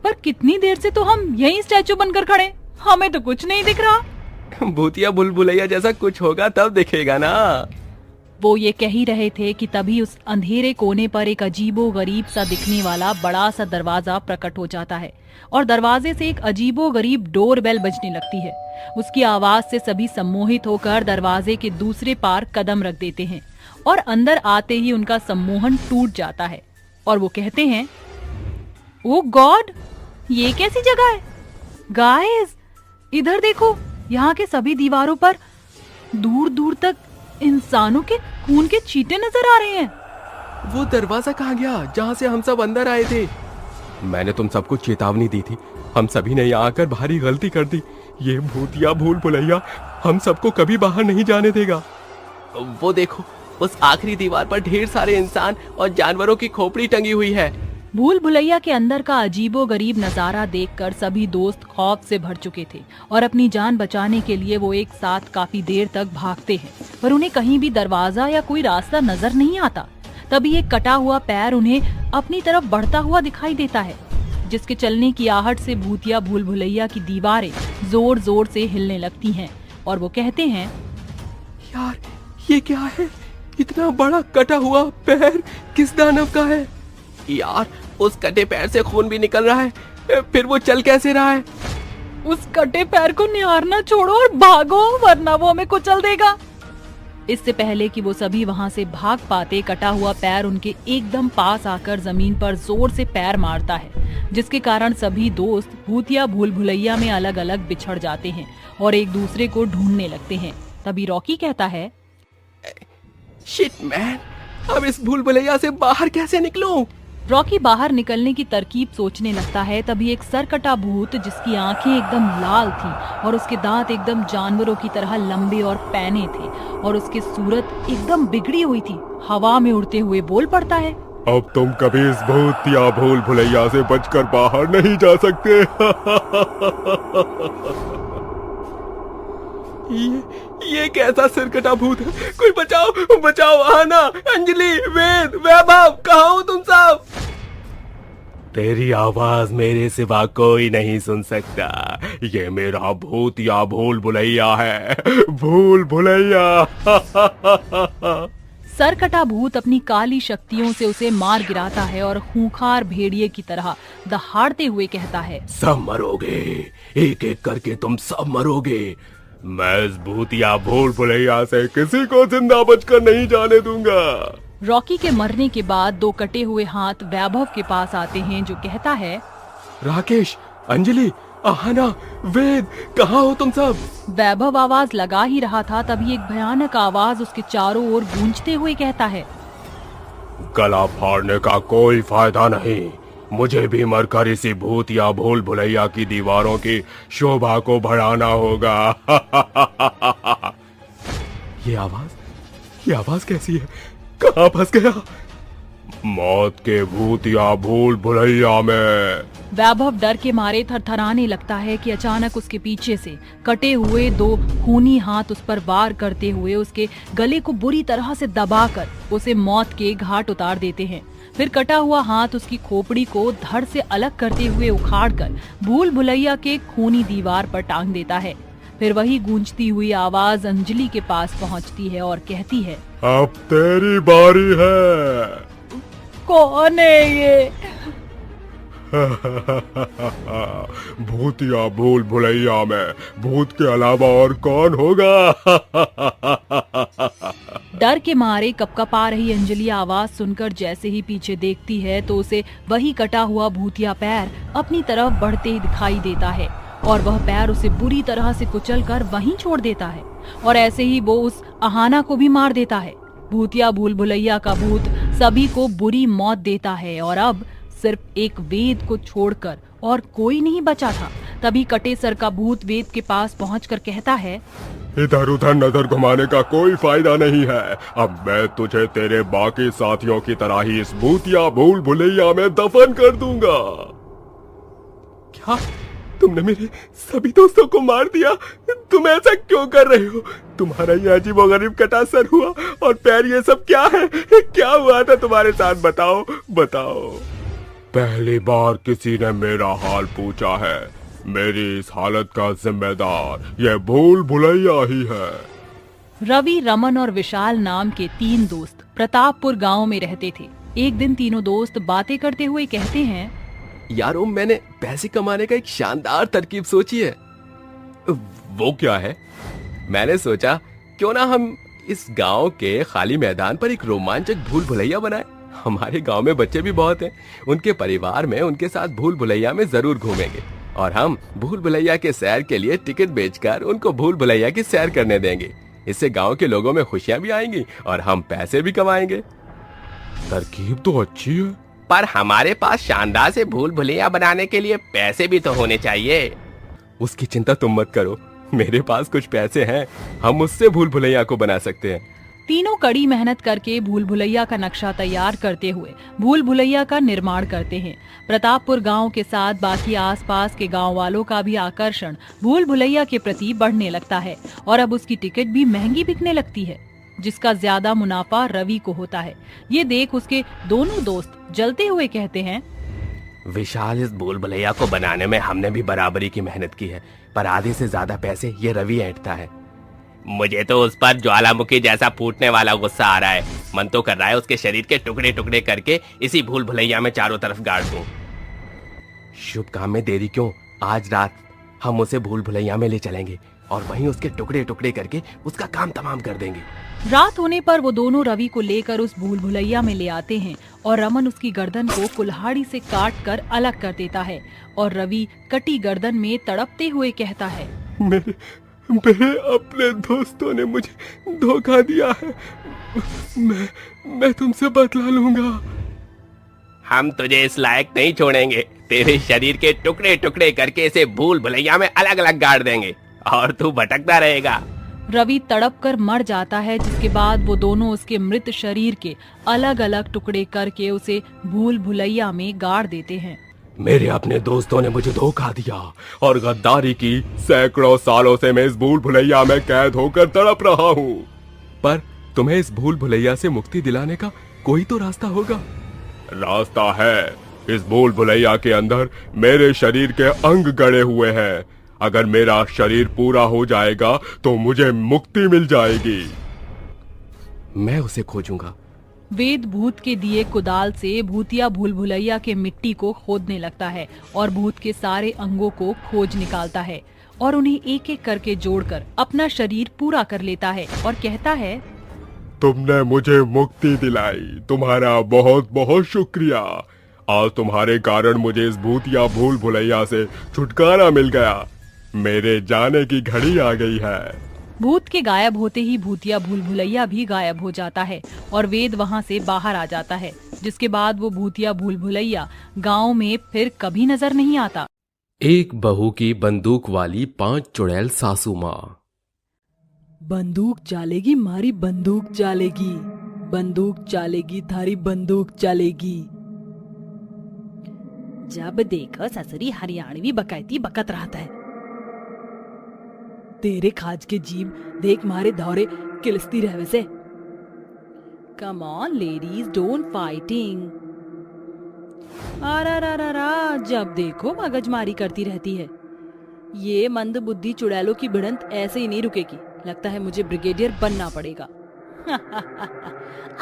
पर कितनी देर से तो हम यहीं स्टैचू बनकर खड़े, हमें तो कुछ नहीं दिख रहा। भूतिया भूलभुलैया जैसा कुछ होगा तब दिखेगा ना। वो ये कह ही रहे थे कि तभी उस अंधेरे कोने पर एक अजीबो गरीब सा दिखने वाला बड़ा सा दरवाजा प्रकट हो जाता है और दरवाजे से एक अजीबो गरीब डोरबेल बजने लगती है। उसकी आवाज से सभी सम्मोहित होकर दरवाजे के दूसरे पार कदम रख देते हैं और अंदर आते ही उनका सम्मोहन टूट जाता है और वो कहते हैं, ओ गॉड, ये कैसी जगह है? गाइस इधर देखो, यहाँ के सभी दीवारों पर दूर दूर तक इंसानों के खून के छींटे नजर आ रहे हैं। वो दरवाजा कहाँ गया जहाँ से हम सब अंदर आए थे? मैंने तुम सबको चेतावनी दी थी, हम सभी ने यहाँ आकर भारी गलती कर दी। ये भूतिया भूल भुलैया हम सबको कभी बाहर नहीं जाने देगा। वो देखो, उस आखिरी दीवार पर ढेर सारे इंसान और जानवरों की खोपड़ी टंगी हुई है। भूल भुलैया के अंदर का अजीबो गरीब नजारा देखकर सभी दोस्त खौफ से भर चुके थे और अपनी जान बचाने के लिए वो एक साथ काफी देर तक भागते हैं, पर उन्हें कहीं भी दरवाजा या कोई रास्ता नजर नहीं आता। तभी एक कटा हुआ पैर उन्हें अपनी तरफ बढ़ता हुआ दिखाई देता है, जिसके चलने की आहट से भूतिया भूल भुलैया की दीवारें जोर जोर से हिलने लगती हैं और वो कहते हैं, यार ये क्या है? इतना बड़ा कटा हुआ पैर किस दानव का है? यार उस कटे पैर से खून भी निकल रहा है, फिर वो चल कैसे रहा है? उस कटे पैर को निहारना छोड़ो और भागो, वरना वो हमें कुचल देगा। इससे पहले कि वो सभी वहां से भाग पाते, कटा हुआ पैर उनके एकदम पास आकर जमीन पर जोर से पैर मारता है, जिसके कारण सभी दोस्त भूतिया भूल भुलैया में अलग अलग बिछड़ जाते हैं और एक दूसरे को ढूंढने लगते हैं। तभी रॉकी कहता है, शिट मैन, अब इस भूल भुलैया से बाहर कैसे निकलूं? रॉकी बाहर निकलने की तरकीब सोचने लगता है। तभी एक सरकटा भूत, जिसकी आंखें एकदम लाल थीं और उसके दांत एकदम जानवरों की तरह लंबे और पैने थे और उसकी सूरत एकदम बिगड़ी हुई थी, हवा में उड़ते हुए बोल पड़ता है, अब तुम कभी इस भूतिया भूल भुलैया से बचकर बाहर नहीं जा सकते। ये कैसा सिरकटा भूत है? कोई बचाओ, बचाओ, आना, अंजलि, वेद, वैभव, कहाँ हो तुम सब? तेरी आवाज मेरे सिवा कोई नहीं सुन सकता। ये मेरा भूतिया भूल भुलैया है, भूल भुलैया। सरकटा भूत अपनी काली शक्तियों से उसे मार गिराता है और खूंखार भेड़िए की तरह दहाड़ते हुए कहता है, सब मरोगे, एक एक करके तुम सब मरोगे। मैं इस भूतिया भूल भुलैया से किसी को जिंदा बचकर नहीं जाने दूंगा। रॉकी के मरने के बाद दो कटे हुए हाथ वैभव के पास आते हैं, जो कहता है, राकेश, अंजलि, आहाना, वेद, कहाँ हो तुम सब? वैभव आवाज लगा ही रहा था, तभी एक भयानक आवाज उसके चारों ओर गूंजते हुए कहता है, गला फाड़ने का कोई फायदा नहीं, मुझे भी मरकर इसी भूतिया भूल भुलैया की दीवारों की शोभा को बढ़ाना होगा। ये आवाज कैसी है? कहाँ फंस गया? मौत के भूतिया भूल भुलैया में। वैभव डर के मारे थरथराने लगता है कि अचानक उसके पीछे से कटे हुए दो खूनी हाथ उस पर वार करते हुए उसके गले को बुरी तरह से दबाकर उसे मौत के घाट उतार देते हैं। फिर कटा हुआ हाथ उसकी खोपड़ी को धड़ से अलग करते हुए उखाड़कर भूल भुलैया के खूनी दीवार पर टांग देता है। फिर वही गूंजती हुई आवाज अंजलि के पास पहुंचती है और कहती है, अब तेरी बारी है। कौन है ये? भूतिया भूल भुलैया में भूत के अलावा और कौन होगा? डर के मारे कपकपा रही अंजलि आवाज सुनकर जैसे ही पीछे देखती है तो उसे वही कटा हुआ भूतिया पैर अपनी तरफ बढ़ते ही दिखाई देता है और वह पैर उसे बुरी तरह से कुचलकर वहीं छोड़ देता है और ऐसे ही वो उस आहाना को भी मार देता है। भूतिया भूल भुलैया का भूत सभी को बुरी मौत देता है और अब सिर्फ एक वेद को छोड़कर और कोई नहीं बचा था। तभी कटे सर का भूत वेद के पास पहुंचकर कहता है, इधर उधर नजर घुमाने का कोई फायदा नहीं है। अब मैं तुझे तेरे बाकी साथियों की तरह ही इस भूतिया भूल भुलैया में दफन कर दूंगा। क्या तुमने मेरे सभी दोस्तों को मार दिया? तुम ऐसा क्यों कर रहे हो? तुम्हारा ये अजीबोगरीब कटा सर हुआ और पैर, ये सब क्या है? क्या हुआ था तुम्हारे साथ? बताओ बताओ। पहली बार किसी ने मेरा हाल पूछा है। मेरी इस हालत का जिम्मेदार ये भूल भुलैया ही है। रवि, रमन और विशाल नाम के 3 दोस्त प्रतापपुर गांव में रहते थे। एक दिन तीनों दोस्त बातें करते हुए कहते हैं, यारो, मैंने पैसे कमाने का एक शानदार तरकीब सोची है। वो क्या है? मैंने सोचा क्यों ना हम इस गांव के खाली मैदान पर एक रोमांचक भूल भुलैया बनाए। हमारे गांव में बच्चे भी बहुत हैं, उनके परिवार में उनके साथ भूल भुलैया में जरूर घूमेंगे और हम भूल भुलैया के सैर के लिए टिकट बेचकर उनको भूल भुलैया की सैर करने देंगे। इससे गांव के लोगों में खुशियां भी आएंगी और हम पैसे भी कमाएंगे। तरकीब तो अच्छी है, पर हमारे पास शानदार से भूल भुलैया बनाने के लिए पैसे भी तो होने चाहिए। उसकी चिंता तुम मत करो, मेरे पास कुछ पैसे हैं, हम उससे भूल भुलैया को बना सकते हैं। तीनों कड़ी मेहनत करके भूल भुलैया का नक्शा तैयार करते हुए भूल भुलैया का निर्माण करते हैं। प्रतापपुर गांव के साथ बाकी आसपास के गांव वालों का भी आकर्षण भूल भुलैया के प्रति बढ़ने लगता है और अब उसकी टिकट भी महंगी बिकने लगती है, जिसका ज्यादा मुनाफा रवि को होता है। ये देख उसके दोनों दोस्त जलते हुए कहते हैं, विशाल, इस भूल भुलैया को बनाने में हमने भी बराबरी की मेहनत की है, पर आधे से ज्यादा पैसे ये रवि ऐंठता है। मुझे तो उस पर ज्वालामुखी जैसा फूटने वाला गुस्सा आ रहा है। मन तो कर रहा है उसके शरीर के टुकड़े टुकड़े करके इसी भूल भुलैया में चारों तरफ गाड़ दूं। शुभ काम में देरी क्यों? आज रात हम उसे भूल भुलैया में ले चलेंगे और वहीं उसके टुकड़े टुकड़े करके उसका काम तमाम कर देंगे। रात होने पर वो दोनों रवि को लेकर उस भूल भुलैया में ले आते हैं और रमन उसकी गर्दन को कुल्हाड़ी से काट कर अलग कर देता है और रवि कटी गर्दन में तड़पते हुए कहता है, मेरे अपने दोस्तों ने मुझे धोखा दिया है। मैं तुमसे बदला लूंगा। हम तुझे इस लायक नहीं छोड़ेंगे। तेरे शरीर के टुकड़े टुकड़े करके इसे भूल भुलैया में अलग अलग गाड़ देंगे और तू भटकता रहेगा। रवि तड़प कर मर जाता है, जिसके बाद वो दोनों उसके मृत शरीर के अलग अलग टुकड़े करके उसे भूल भुलैया में गाड़ देते हैं। मेरे अपने दोस्तों ने मुझे धोखा दिया और गद्दारी की। सैकड़ों सालों से मैं इस भूल भुलैया में कैद होकर तड़प रहा हूँ, पर तुम्हें इस भूल भुलैया से मुक्ति दिलाने का कोई तो रास्ता होगा। रास्ता है। इस भूल भुलैया के अंदर मेरे शरीर के अंग गड़े हुए हैं। अगर मेरा शरीर पूरा हो जाएगा तो मुझे मुक्ति मिल जाएगी। मैं उसे खोजूंगा। वेद भूत के दिए कुदाल से भूतिया भूल भुलैया के मिट्टी को खोदने लगता है और भूत के सारे अंगों को खोज निकालता है और उन्हें एक एक करके जोड़कर अपना शरीर पूरा कर लेता है और कहता है, तुमने मुझे मुक्ति दिलाई, तुम्हारा बहुत बहुत शुक्रिया। आज तुम्हारे कारण मुझे इस भूतिया भूल भुलैया से छुटकारा मिल गया। मेरे जाने की घड़ी आ गई है। भूत के गायब होते ही भूतिया भूल भुलैया भी गायब हो जाता है और वेद वहाँ से बाहर आ जाता है, जिसके बाद वो भूतिया भूल भुलैया गाँव में फिर कभी नजर नहीं आता। एक बहू की बंदूक वाली 5 चुड़ैल सासू माँ। बंदूक चालेगी मारी बंदूक चालेगी, बंदूक चालेगी थारी बंदूक चालेगी। जब देखो ससुरी हरियाणवी बकैती बकत रहता है। तेरे खाज के जीभ देख मारे धौरे किलसती रहवे से। Come on ladies, don't fighting. आरा जब देखो मगजमारी करती रहती है। ये मंद बुद्धि चुड़ैलों की भिड़ंत ऐसे ही नहीं रुकेगी। लगता है मुझे ब्रिगेडियर बनना पड़ेगा।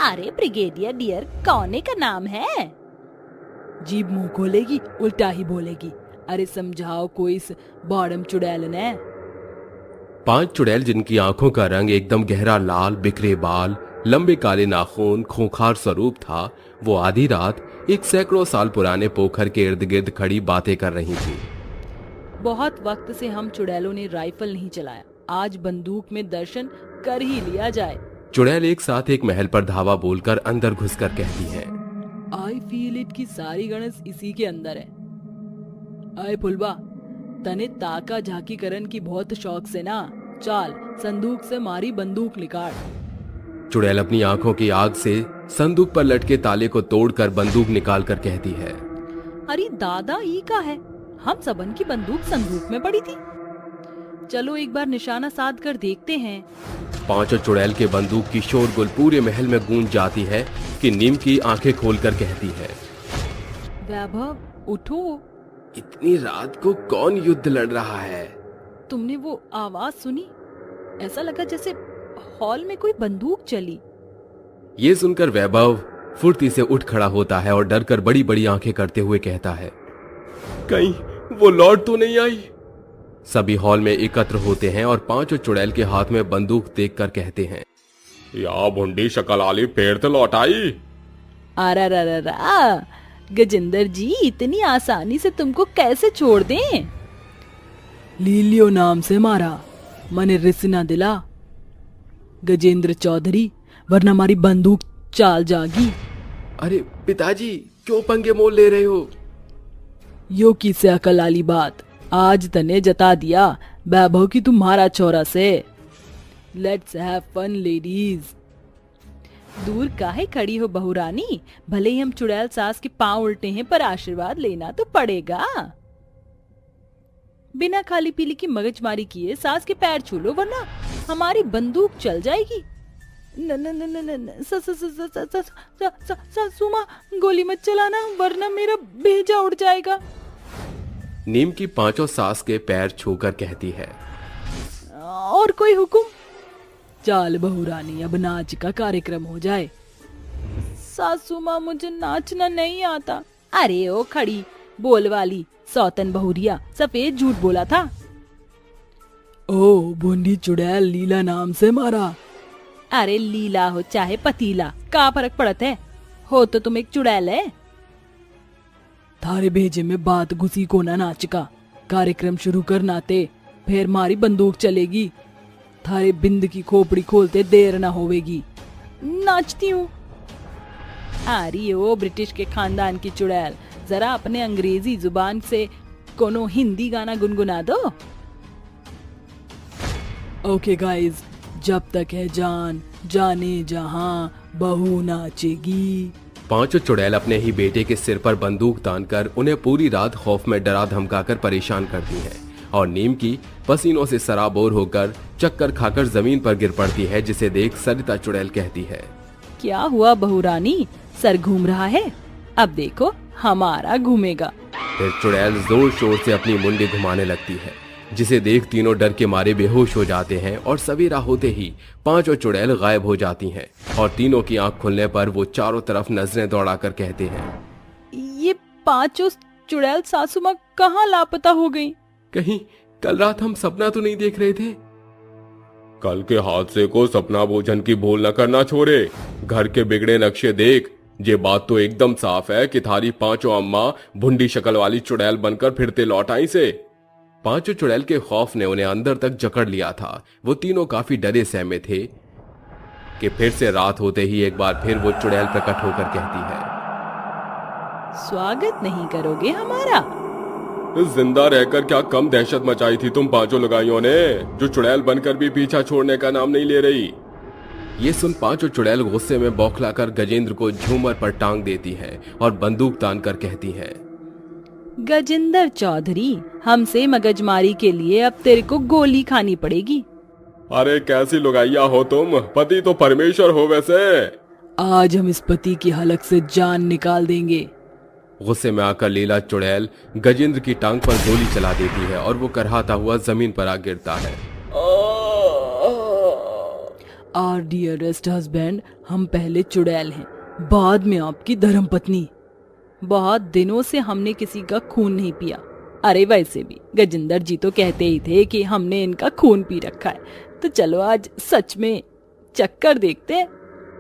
अरे ब्रिगेडियर डियर कौने का नाम है? जीभ मुंह खोलेगी उल्टा ही बोलेगी। अरे समझाओ कोई इस बॉडम चुड़ैल ने। 5 चुड़ैल जिनकी आंखों का रंग एकदम गहरा लाल, बिखरे बाल, लंबे काले नाखून, खूंखार स्वरूप था, वो आधी रात एक सैकड़ों साल पुराने पोखर के इर्द गिर्द खड़ी बातें कर रही थी। बहुत वक्त से हम चुड़ैलों ने राइफल नहीं चलाया, आज बंदूक में दर्शन कर ही लिया जाए। चुड़ैल एक साथ एक महल पर धावा बोलकर अंदर घुसकर कहती है, आई फील इट की सारी गणस इसी के अंदर है। आए फुलबा, तने ताका झाकी करन की बहुत शौक से ना, चाल संदूक से मारी बंदूक निकाल। चुड़ैल अपनी आंखों की आग से संदूक पर लटके ताले को तोड़कर बंदूक निकालकर कहती है, अरे दादा ई का है, हम सबन की बंदूक संदूक में पड़ी थी। चलो एक बार निशाना साध कर देखते हैं। 5 चुड़ैल के बंदूक की शोरगुल पूरे महल में गूंज जाती है कि नीम की आंखें खोलकर कहती है, वैभव उठो। इतनी रात को कौन युद्ध लड़ रहा है? तुमने वो आवाज सुनी? ऐसा लगा जैसे हॉल में कोई बंदूक चली। ये सुनकर वैभव फुर्ती से उठ खड़ा होता है और डर कर बड़ी बड़ी आंखें करते हुए कहता है, कहीं वो लौट तो नहीं आई? सभी हॉल में एकत्र होते हैं और 5 चुड़ैल के हाथ में बंदूक देखकर कहते हैं, या भुंडी शकल आली पेड़ तो लौट आई। अरे गजेंद्र जी, इतनी आसानी से तुमको कैसे छोड़ दें? लीलियो नाम से मारा, मने रिस ना दिला गजेंद्र चौधरी, वरना हमारी बंदूक चाल जागी। अरे पिताजी क्यों पंगे मोल ले रहे हो? यो की से अकल आली बात आज तने जता दिया वैभव की तुम्हारा छोरा से। Let's have fun ladies. दूर काहे खड़ी हो बहुरानी, भले ही हम चुड़ैल सास के पांव उल्टे हैं पर आशीर्वाद लेना तो पड़ेगा। बिना खाली पीली की मगजमारी किए सास के पैर छू लो, वरना हमारी बंदूक चल जाएगी। न न न न न सासू माँ, गोली मत चलाना वरना मेरा भेजा उड़ जाएगा। नीम की 5 सास के पैर छूकर कहती है, और कोई हुक्म? चाल बहुरानी, अब नाच का कार्यक्रम हो जाए। सासू माँ, मुझे नाचना नहीं आता। अरे ओ खड़ी बोल वाली सौतन बहुरिया, सफेद झूठ बोला था। ओ बूंदी चुड़ैल लीला नाम से मारा। अरे लीला हो चाहे पतीला, का फर्क पड़ता है, हो तो तुम एक चुड़ैल है। थारे भेजे में बात घुसी को ना नाच का कार्यक्रम शुरू करना ते, फिर मारी बंदूक चलेगी। थारे बिंद की खोपड़ी खोलते देर ना होवेगी। नाचती हूँ। अरे ओ ब्रिटिश के खानदान की चुड़ैल, जरा अपने अंग्रेजी जुबान से कोनो हिंदी गाना गुनगुना दो। ओके गाइस, जब तक है जान जाने जहां बहू नाचेगी। 5 चुड़ैल अपने ही बेटे के सिर पर बंदूक तानकर उन्हें पूरी रात खौफ में डरा धमकाकर परेशान करती हैं और नीम की पसीनों से सराबोर होकर चक्कर खाकर जमीन पर गिर पड़ती है, जिसे देख सरिता चुड़ैल कहती है, क्या हुआ बहुरानी, सर घूम रहा है? अब देखो हमारा घूमेगा। फिर चुड़ैल जोर शोर से अपनी मुंडी घुमाने लगती है जिसे देख तीनों डर के मारे बेहोश हो जाते हैं और सवेरा होते ही पांचों चुड़ैल गायब हो जाती हैं और तीनों की आंख खुलने पर वो चारों तरफ नजरें दौड़ाकर कहते हैं, ये पांचों चुड़ैल सासू माँ कहाँ लापता हो गई? कहीं कल रात हम सपना तो नहीं देख रहे थे? कल के हादसे को सपना भोजन की भूल न करना छोड़े। घर के बिगड़े नक्शे देख। ये बात तो एकदम साफ है कि थारी पांचों अम्मा भुंडी शक्ल वाली चुड़ैल बनकर फिरते लौट आई से। पांचों चुड़ैल के खौफ ने उन्हें अंदर तक जकड़ लिया था। वो तीनों काफी डरे सहमे थे कि फिर से रात होते ही एक बार फिर वो चुड़ैल प्रकट होकर कहती है, स्वागत नहीं करोगे हमारा? जिंदा रहकर क्या कम दहशत मचाई थी तुम पांचों लुगाइयों ने, जो चुड़ैल बनकर भी पीछा छोड़ने का नाम नहीं ले रही। ये सुन पांचों चुड़ैल गुस्से में बौखलाकर गजेंद्र को झूमर पर टांग देती हैं और बंदूक तान कर कहती हैं, गजेंद्र चौधरी, हमसे मगजमारी के लिए अब तेरे को गोली खानी पड़ेगी। अरे कैसी लुगाइया हो तुम, पति तो परमेश्वर हो वैसे। आज हम इस पति की हलक से जान निकाल देंगे। गुस्से में आकर लीला चुड़ैल गजेंद्र की टांग पर गोली चला देती है और वो करहाता हुआ जमीन पर आ गिरता है। आवर डियरेस्ट हस्बैंड, हम पहले चुड़ैल हैं, बाद में आपकी धर्मपत्नी। बहुत दिनों से हमने किसी का खून नहीं पिया। अरे वैसे भी गजेंद्र जी तो कहते ही थे कि हमने इनका खून पी रखा है, तो चलो आज सच में चक्कर देखते हैं।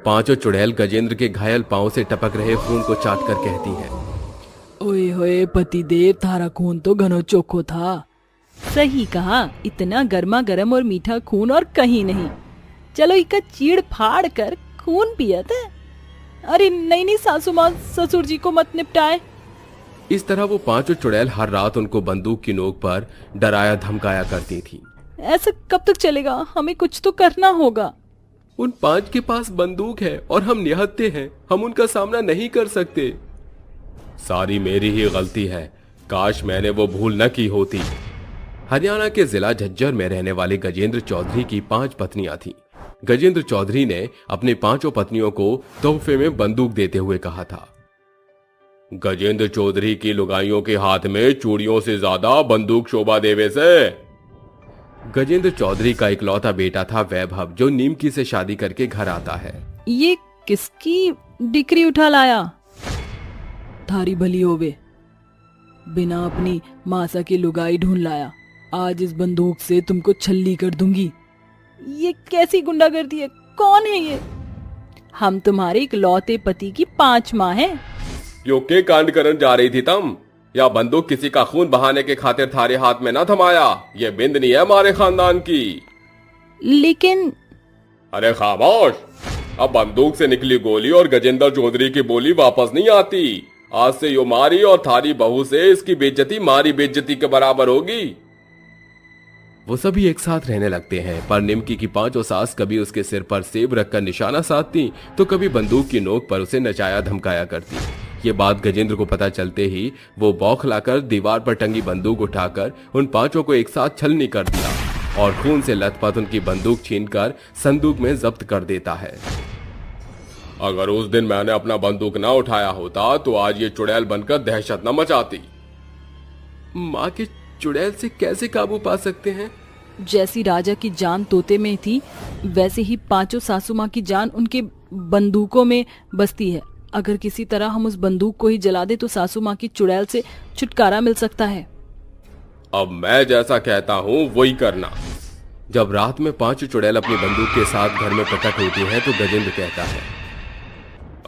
पांचों चुड़ैल गजेंद्र के घायल पांव से टपक रहे खून को चाट कर कहती हैं, ओए होए पतिदेव, थारा खून तो घनो चोखो था। सही कहा, इतना गर्मा गर्म और मीठा खून और कहीं नहीं। चलो इका चीड़ फाड़ कर खून पिया था। अरे नहीं नहीं सासू माँ, ससुर जी को मत निपटाए। इस तरह वो पांचों चुड़ैल हर रात उनको बंदूक की नोक पर डराया धमकाया करती थी। ऐसा कब तक चलेगा? हमें कुछ तो करना होगा। उन पांच के पास बंदूक है और हम निहत्थे हैं, हम उनका सामना नहीं कर सकते। सारी मेरी ही गलती है, काश मैंने वो भूल न की होती। हरियाणा के जिला झज्जर में रहने वाले गजेंद्र चौधरी की 5 पत्नियां थीं। गजेंद्र चौधरी ने अपनी 5 पत्नियों को तोहफे में बंदूक देते हुए कहा था, गजेंद्र चौधरी की लुगाइयों के हाथ में चूड़ियों से ज्यादा बंदूक शोभा देवे से। गजेंद्र चौधरी का इकलौता बेटा था वैभव, जो नीमकी से शादी करके घर आता है। ये किसकी डिक्री उठा लाया? थारी भली होवे, बिना अपनी मासा की लुगाई ढूंढ लाया। आज इस बंदूक से तुमको छल्ली कर दूंगी। ये कैसी गुंडागर्दी है? कौन है ये? हम तुम्हारे इकलौते पति की 5 माँ हैं। यो के कांड करन जा रही थी तुम? या बंदूक किसी का खून बहाने के खातिर थारे हाथ में न थमाया? ये बिंदनी है हमारे खानदान की। लेकिन अरे खामोश, अब बंदूक से निकली गोली और गजेंद्र चौधरी की बोली वापस नहीं आती। आज से यो मारी और थारी बहू से इसकी बेइज्जती मारी बेइज्जती के बराबर होगी। वो सभी एक साथ रहने लगते हैं, पर निमकी की 5 सास कभी उसके सिर पर सेब रखकर निशाना साधती तो कभी बंदूक की नोक पर उसे नचाया धमकाया करती। ये बात गजेंद्र को पता चलते ही वो बौखलाकर दीवार पर टंगी बंदूक उठाकर उन 5 को एक साथ छलनी कर दिया और खून से लथपथ उनकी बंदूक छीनकर संदूक में जब्त कर देता है। अगर उस दिन मैंने अपना बंदूक ना उठाया होता तो आज ये चुड़ैल बनकर दहशत न मचाती। माँ के चुड़ैल से कैसे काबू पा सकते हैं? जैसी राजा की जान तोते में थी, वैसे ही 5 सासू माँ की जान उनके बंदूकों में बसती है। अगर किसी तरह हम उस बंदूक को ही जला दे तो सासू माँ की चुड़ैल से छुटकारा मिल सकता है। अब मैं जैसा कहता हूँ वही करना। जब रात में 5 चुड़ैल अपनी बंदूक के साथ घर में प्रकट होती हैं तो गजेंद्र कहता है,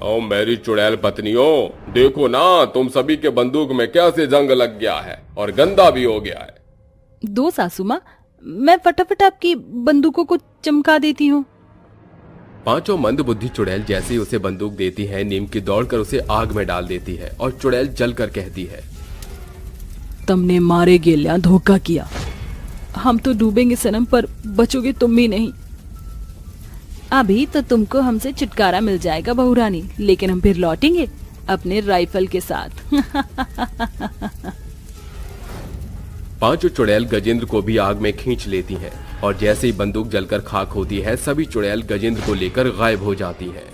ओ मेरी चुड़ैल पत्नियों, देखो ना तुम सभी के बंदूक में कैसे जंग लग गया है और गंदा भी हो गया है। दो सासू माँ, मैं फटाफट आपकी बंदूकों को चमका देती हूँ। 5 मंदबुद्धि चुड़ैल जैसे ही उसे बंदूक देती है, नीमकी दौड़कर उसे आग में डाल देती है और चुड़ैल जलकर कहती है, तुमने मारे गेल्या धोखा किया। हम तो डूबेंगे सनम, पर बचोगे तुम भी नहीं। अभी तो तुमको हमसे छुटकारा मिल जाएगा बहू रानी, लेकिन हम फिर लौटेंगे अपने राइफल के साथ। 5 चुड़ैल गजेंद्र को भी आग में खींच लेती हैं और जैसे ही बंदूक जलकर खाक होती है, सभी चुड़ैल गजेंद्र को लेकर गायब हो जाती हैं।